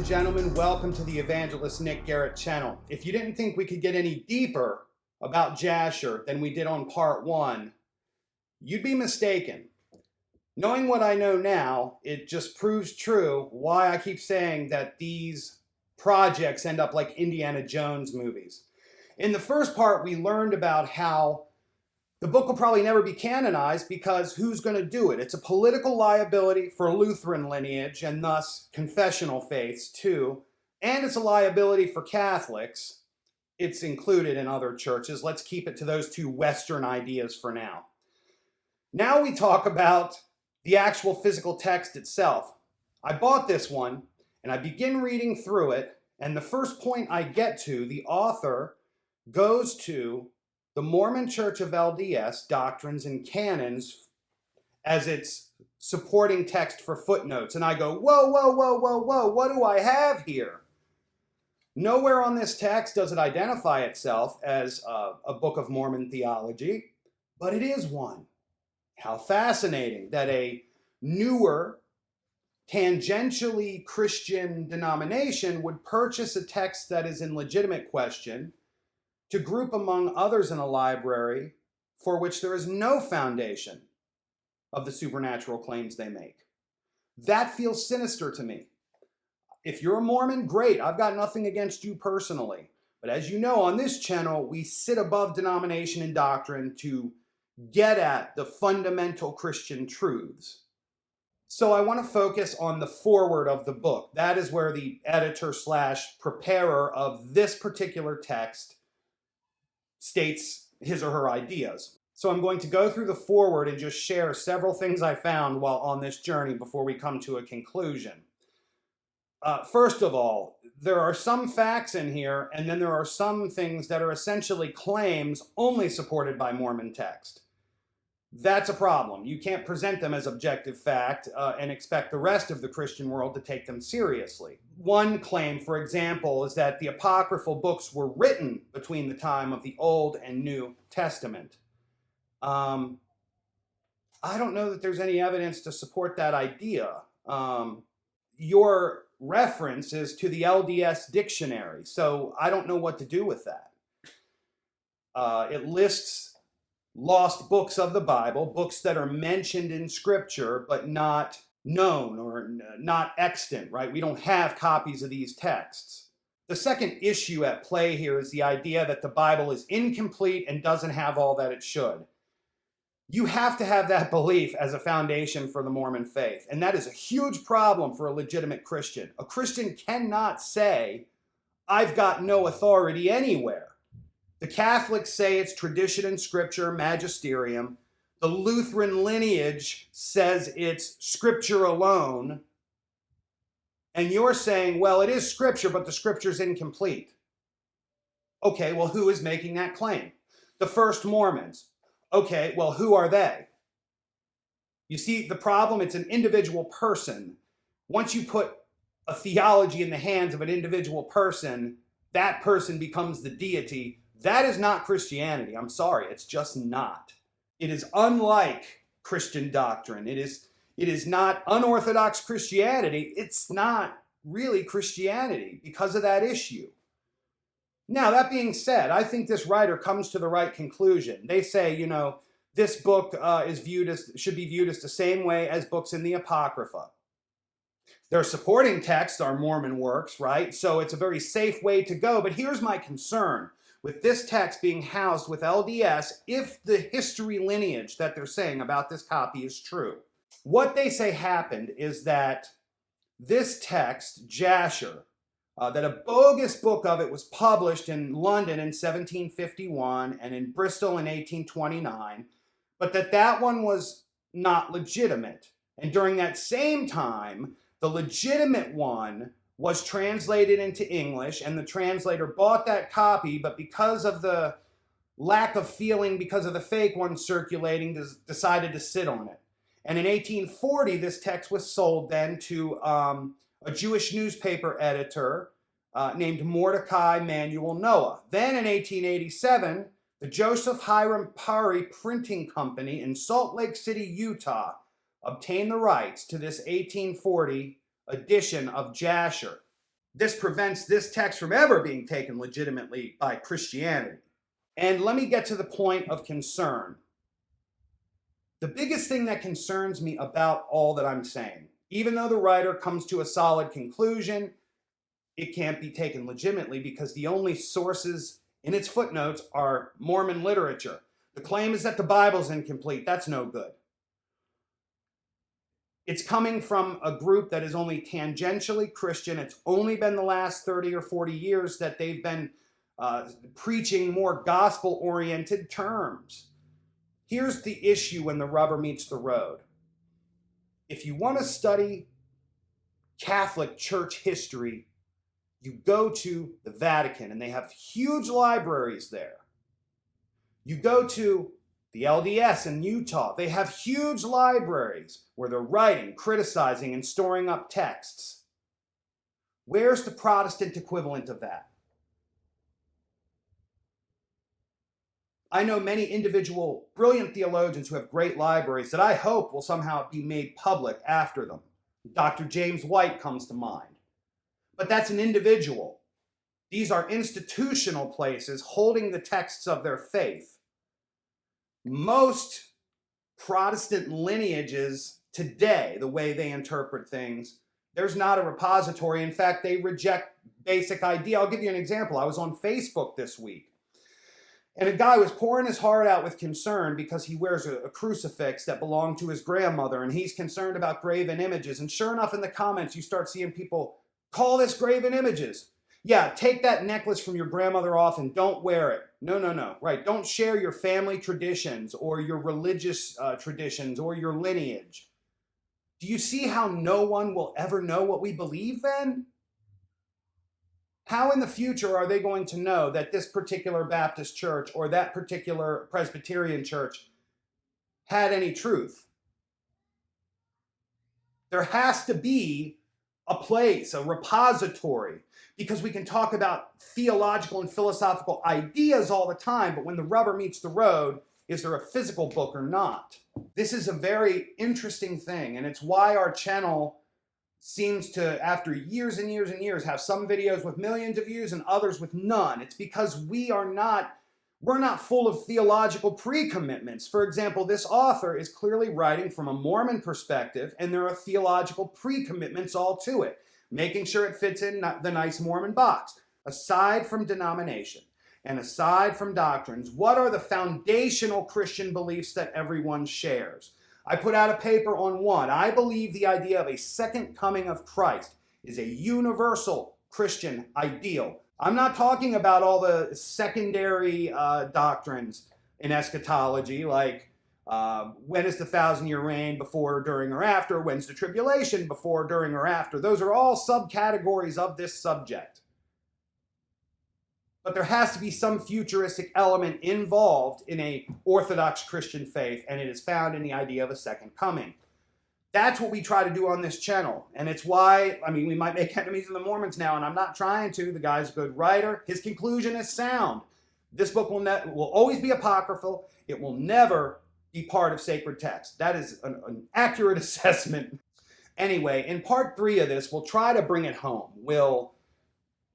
and gentlemen, welcome to the Evangelist Nick Garrett channel. If you didn't think we could get any deeper about Jasher than we did on part 1, you'd be mistaken. Knowing what I know now, it just proves true why I keep saying that these projects end up like Indiana Jones movies. In the first part, we learned about how the book will probably never be canonized because who's going to do it? It's a political liability for Lutheran lineage and thus confessional faiths too. And it's a liability for Catholics. It's included in other churches. Let's keep it to those two Western ideas for now. Now we talk about the actual physical text itself. I bought this one and I begin reading through it, and the first point I get to, the author goes to the Mormon Church of LDS doctrines and canons as its supporting text for footnotes. And I go, whoa, whoa, whoa, whoa, whoa, what do I have here? Nowhere on this text does it identify itself as a Book of Mormon theology, but it is one. How fascinating that a newer, tangentially Christian denomination would purchase a text that is in legitimate question to group among others in a library for which there is no foundation of the supernatural claims they make. That feels sinister to me. If you're a Mormon, great. I've got nothing against you personally. But as you know, on this channel, we sit above denomination and doctrine to get at the fundamental Christian truths. So I want to focus on the foreword of the book. That is where the editor/preparer of this particular text states his or her ideas. So I'm going to go through the foreword and just share several things I found while on this journey before we come to a conclusion. First of all, there are some facts in here, and then there are some things that are essentially claims only supported by Mormon text. That's a problem. You can't present them as objective fact and expect the rest of the Christian world to take them seriously. One claim, for example, is that the apocryphal books were written between the time of the Old and New Testament. I don't know that there's any evidence to support that idea. Your reference is to the LDS dictionary, so I don't know what to do with that. It lists lost books of the Bible, books that are mentioned in Scripture but not known or not extant, right? We don't have copies of these texts. The second issue at play here is the idea that the Bible is incomplete and doesn't have all that it should. You have to have that belief as a foundation for the Mormon faith, and that is a huge problem for a legitimate Christian. A Christian cannot say, I've got no authority anywhere. The Catholics say it's tradition and scripture, magisterium. The Lutheran lineage says it's scripture alone. And you're saying, well, it is scripture, but the scripture's incomplete. Okay, well, who is making that claim? The first Mormons. Okay, well, who are they? You see the problem? It's an individual person. Once you put a theology in the hands of an individual person, that person becomes the deity. That is not Christianity. I'm sorry, it's just not. It is unlike Christian doctrine. It is not unorthodox Christianity. It's not really Christianity because of that issue. Now, that being said, I think this writer comes to the right conclusion. They say, you know, this book should be viewed as the same way as books in the Apocrypha. Their supporting texts are Mormon works, right? So it's a very safe way to go. But here's my concern with this text being housed with LDS if the history lineage that they're saying about this copy is true. What they say happened is that this text, Jasher, that a bogus book of it was published in London in 1751 and in Bristol in 1829, but that one was not legitimate. And during that same time, the legitimate one was translated into English, and the translator bought that copy, but because of the lack of feeling, because of the fake one circulating, decided to sit on it. And in 1840, this text was sold then to a Jewish newspaper editor named Mordecai Manuel Noah. Then in 1887, the Joseph Hiram Parry Printing Company in Salt Lake City, Utah, obtained the rights to this 1840 edition of Jasher. This prevents this text from ever being taken legitimately by Christianity. And let me get to the point of concern. The biggest thing that concerns me about all that I'm saying, even though the writer comes to a solid conclusion, it can't be taken legitimately because the only sources in its footnotes are Mormon literature. The claim is that the Bible's incomplete. That's no good. It's coming from a group that is only tangentially Christian. It's only been the last 30 or 40 years that they've been preaching more gospel-oriented terms. Here's the issue when the rubber meets the road. If you want to study Catholic Church history, you go to the Vatican, and they have huge libraries there. You go to the LDS in Utah. They have huge libraries where they're writing, criticizing, and storing up texts. Where's the Protestant equivalent of that? I know many individual brilliant theologians who have great libraries that I hope will somehow be made public after them. Dr. James White comes to mind. But that's an individual. These are institutional places holding the texts of their faith. Most Protestant lineages today, the way they interpret things, there's not a repository. In fact, they reject basic idea. I'll give you an example. I was on Facebook this week, and a guy was pouring his heart out with concern because he wears a crucifix that belonged to his grandmother, and he's concerned about graven images. And sure enough, in the comments, you start seeing people call this graven images. Yeah, take that necklace from your grandmother off and don't wear it. No. Right, don't share your family traditions or your religious traditions or your lineage. Do you see how no one will ever know what we believe then? How in the future are they going to know that this particular Baptist church or that particular Presbyterian church had any truth? There has to be a place, a repository, because we can talk about theological and philosophical ideas all the time, but when the rubber meets the road, is there a physical book or not? This is a very interesting thing, and it's why our channel seems to, after years and years and years, have some videos with millions of views and others with none. It's because we're not full of theological pre-commitments. For example, this author is clearly writing from a Mormon perspective, and there are theological pre-commitments all to it, making sure it fits in the nice Mormon box. Aside from denomination and aside from doctrines, what are the foundational Christian beliefs that everyone shares? I put out a paper on one. I believe the idea of a second coming of Christ is a universal Christian ideal. I'm not talking about all the secondary doctrines in eschatology, like when is the 1,000-year reign, before, during, or after? When's the tribulation, before, during, or after? Those are all subcategories of this subject. But there has to be some futuristic element involved in a orthodox Christian faith, and it is found in the idea of a second coming. That's what we try to do on this channel, and it's why, we might make enemies of the Mormons now, and I'm not trying to. The guy's a good writer. His conclusion is sound. This book will always be apocryphal. It will never be part of sacred text. That is an accurate assessment. Anyway, in part 3 of this, we'll try to bring it home. We'll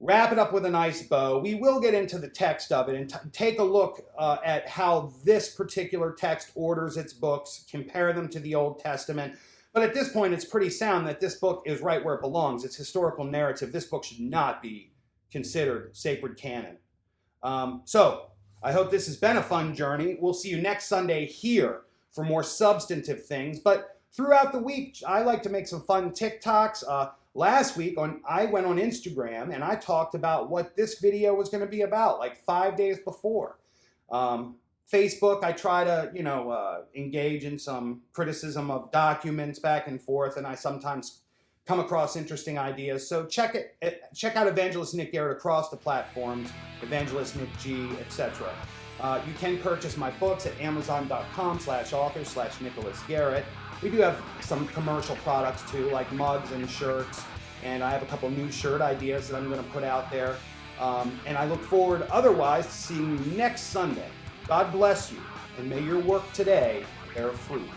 wrap it up with a nice bow. We will get into the text of it and take a look at how this particular text orders its books, compare them to the Old Testament. But at this point, it's pretty sound that this book is right where it belongs. It's historical narrative. This book should not be considered sacred canon. So I hope this has been a fun journey. We'll see you next Sunday here for more substantive things. But throughout the week, I like to make some fun TikToks. Last week, I went on Instagram and I talked about what this video was going to be about, like 5 days before. Facebook, I try to, engage in some criticism of documents back and forth, and I sometimes come across interesting ideas. So check out Evangelist Nick Garrett across the platforms, EvangelistNickG, etc. You can purchase my books at Amazon.com/author/Nicholas Garrett. We do have some commercial products too, like mugs and shirts, and I have a couple new shirt ideas that I'm going to put out there. And I look forward otherwise to seeing you next Sunday. God bless you, and may your work today bear fruit.